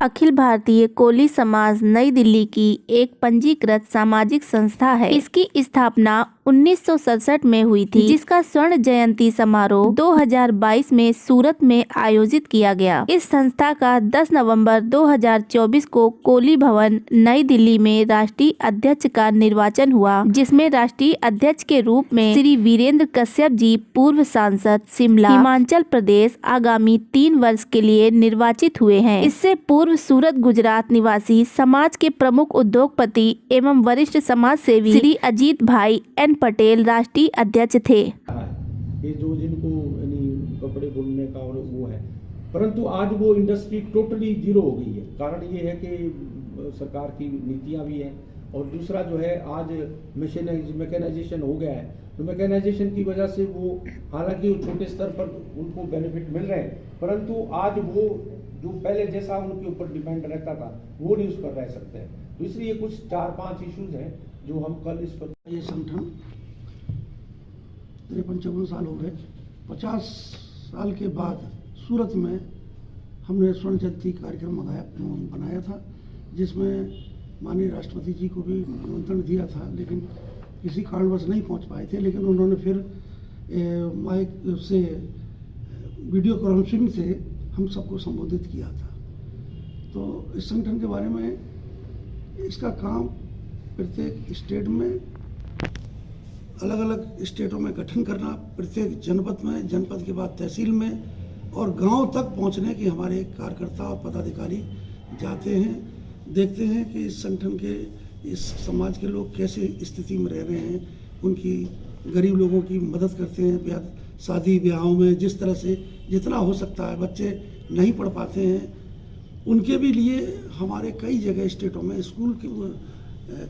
अखिल भारतीय कोली समाज नई दिल्ली की एक पंजीकृत सामाजिक संस्था है। इसकी स्थापना 1967 में हुई थी, जिसका स्वर्ण जयंती समारोह 2022 में सूरत में आयोजित किया गया। इस संस्था का 10 नवंबर 2024 को कोली भवन नई दिल्ली में राष्ट्रीय अध्यक्ष का निर्वाचन हुआ, जिसमें राष्ट्रीय अध्यक्ष के रूप में श्री वीरेंद्र कश्यप जी, पूर्व सांसद शिमला, हिमाचल प्रदेश, आगामी 3 वर्ष के लिए निर्वाचित हुए हैं। इससे पूर्व सूरत गुजरात निवासी समाज के प्रमुख उद्योगपति एवं वरिष्ठ समाज सेवी श्री अजीत भाई एन पटेल राष्ट्रीय अध्यक्ष थे। ये जो जिनको यानी कपड़े बुनने का और वो है, परंतु आज वो इंडस्ट्री टोटली जीरो हो गई है। कारण ये है कि सरकार की नीतियां भी हैं और दूसरा जो है आज मैकेनाइजेशन हो गया है। तो मैकेनाइजेशन की वजह से वो हालांकि छोटे स्तर पर उनको बेनिफिट मिल रहे हैं, परंतु आज वो जो पहले जैसा उनके ऊपर डिपेंड रहता था वो नहीं उस पर रह सकते हैं। तो इसलिए कुछ 4-5 इश्यूज हैं जो हम कल इस पर। ये संगठन 53 साल हो गए। 50 साल के बाद सूरत में हमने स्वर्ण जयंती कार्यक्रम बनाया था, जिसमें माननीय राष्ट्रपति जी को भी निमंत्रण दिया था, लेकिन किसी कारणवश नहीं पहुंच पाए थे। लेकिन उन्होंने फिर माइक से वीडियो कॉन्फ्रेंसिंग से हम सबको संबोधित किया था। तो इस संगठन के बारे में इसका काम प्रत्येक स्टेट में अलग अलग स्टेटों में गठन करना, प्रत्येक जनपद में, जनपद के बाद तहसील में और गांव तक पहुंचने के हमारे कार्यकर्ता और पदाधिकारी जाते हैं, देखते हैं कि इस संगठन के, इस समाज के लोग कैसे स्थिति में रह रहे हैं, उनकी गरीब लोगों की मदद करते हैं। शादी ब्याहों में जिस तरह से जितना हो सकता है, बच्चे नहीं पढ़ पाते हैं, उनके भी लिए हमारे कई जगह स्टेटों में स्कूल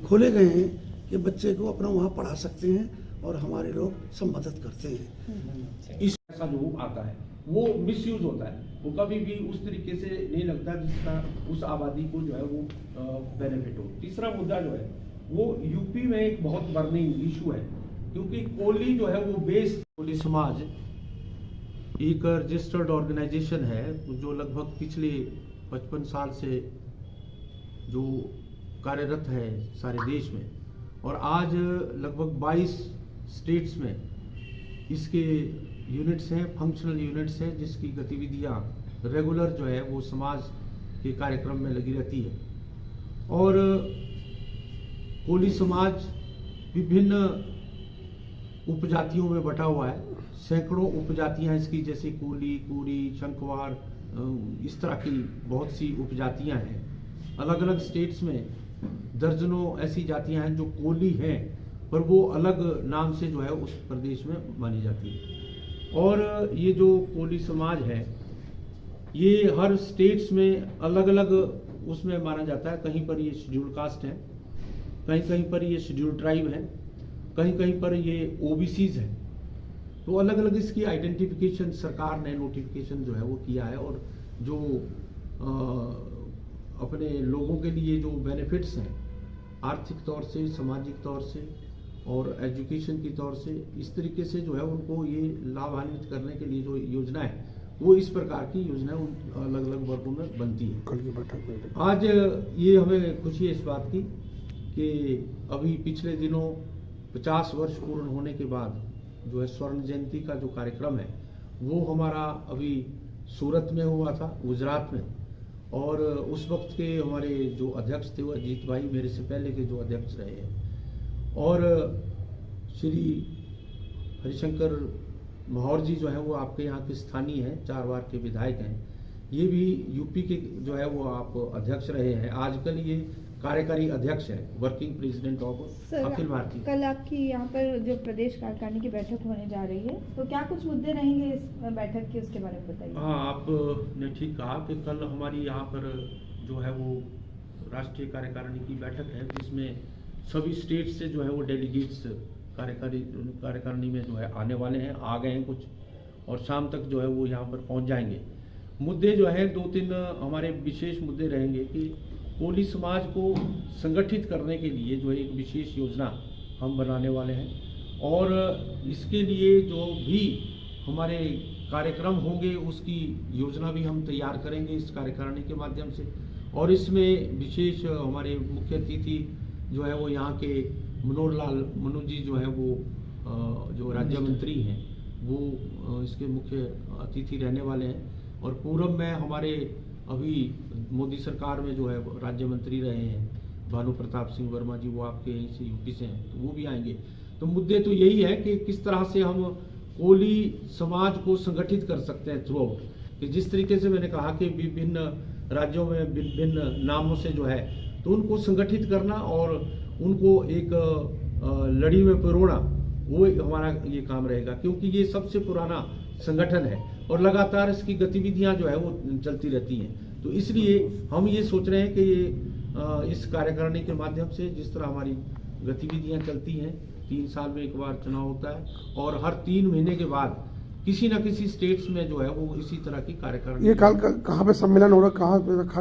खोले गए हैं कि बच्चे को अपना वहाँ पढ़ा सकते हैं और हमारे लोग सब मदद करते हैं। इस ऐसा जो आता है वो मिसयूज होता है, वो कभी भी उस तरीके से नहीं लगता जिसका उस आबादी को जो है वो बेनिफिट हो। तीसरा मुद्दा जो है वो यूपी में एक बहुत बर्निंग इशू है, क्योंकि कोली जो है वो बेस कोली समाज एक रजिस्टर्ड ऑर्गेनाइजेशन है जो लगभग पिछले 55 साल से जो कार्यरत है सारे देश में, और आज लगभग 22 स्टेट्स में इसके यूनिट्स हैं, फंक्शनल यूनिट्स हैं, जिसकी गतिविधियां रेगुलर जो है वो समाज के कार्यक्रम में लगी रहती है। और कोली समाज विभिन्न उपजातियों में बटा हुआ है, सैकड़ों उपजातियां इसकी, जैसे कोली, कोरी, शंखवार, इस तरह की बहुत सी उपजातियां हैं। अलग अलग स्टेट्स में दर्जनों ऐसी जातियां हैं जो कोली हैं, पर वो अलग नाम से जो है उस प्रदेश में मानी जाती है। और ये जो कोली समाज है ये हर स्टेट्स में अलग अलग उसमें माना जाता है। कहीं पर ये शेड्यूल कास्ट है, कहीं कहीं पर ये शेड्यूल ट्राइब है, कहीं कहीं पर ये ओबीसीज है। तो अलग अलग इसकी आइडेंटिफिकेशन सरकार ने नोटिफिकेशन जो है वो किया है, और जो अपने लोगों के लिए जो बेनिफिट्स हैं आर्थिक तौर से, सामाजिक तौर से और एजुकेशन की तौर से, इस तरीके से जो है उनको ये लाभान्वित करने के लिए जो योजना है वो इस प्रकार की योजना अलग अलग वर्गों में बनती है। कल की बैठक में आज ये हमें खुशी है इस बात की कि अभी पिछले दिनों 50 वर्ष पूर्ण होने के बाद जो है स्वर्ण जयंती का जो कार्यक्रम है वो हमारा अभी सूरत में हुआ था, गुजरात में। और उस वक्त के हमारे जो अध्यक्ष थे वो अजीत भाई, मेरे से पहले के जो अध्यक्ष रहे हैं, और श्री हरिशंकर माहौर जी जो है वो आपके यहाँ के स्थानीय हैं, 4 बार के विधायक हैं। ये भी यूपी के जो है वो आप अध्यक्ष रहे हैं, आजकल ये कार्यकारी अध्यक्ष है, working president of Akhil Bharatiya. कल आपकी यहाँ पर जो प्रदेश कार्यकारिणी की बैठक होने जा रही है, तो क्या कुछ मुद्दे रहेंगे इस बैठक के, उसके बारे में बताइए। हाँ, आपने ठीक कहा कि कल हमारी यहाँ पर जो है वो राष्ट्रीय कार्यकारिणी की बैठक है, जिसमें सभी स्टेट से जो है वो डेलीगेट्स कार्यकारिणी में जो है आने वाले हैं, आ गए हैं कुछ, और शाम तक जो है वो यहाँ पर पहुँच जाएंगे। मुद्दे जो है 2-3 हमारे विशेष मुद्दे रहेंगे कि कोली समाज को संगठित करने के लिए जो एक विशेष योजना हम बनाने वाले हैं, और इसके लिए जो भी हमारे कार्यक्रम होंगे उसकी योजना भी हम तैयार करेंगे इस कार्यकारिणी के माध्यम से। और इसमें विशेष हमारे मुख्य अतिथि जो है वो यहाँ के मनोहर लाल मनु जी जो है वो जो राज्य मंत्री हैं वो इसके मुख्य अतिथि रहने वाले हैं। और पूर्व में हमारे अभी मोदी सरकार में जो है राज्य मंत्री रहे हैं भानु प्रताप सिंह वर्मा जी, वो आपके यहीं से यूपी से हैं, तो वो भी आएंगे। तो मुद्दे तो यही है कि किस तरह से हम कोली समाज को संगठित कर सकते हैं थ्रू आउट, कि जिस तरीके से मैंने कहा कि विभिन्न राज्यों में विभिन्न नामों से जो है तो उनको संगठित करना और उनको एक लड़ी में पिरोना, वो हमारा ये काम रहेगा, क्योंकि ये सबसे पुराना संगठन है और लगातार इसकी गतिविधियां जो है वो चलती रहती हैं। तो इसलिए हम ये सोच रहे हैं कि ये इस कार्यकारिणी के माध्यम से जिस तरह हमारी गतिविधियां चलती हैं, 3 साल में एक बार चुनाव होता है और हर 3 महीने के बाद किसी न किसी स्टेट्स में जो है वो इसी तरह की कार्यकारिणी। ये कहाँ पे सम्मेलन हो रहा है, कहाँ पे रखा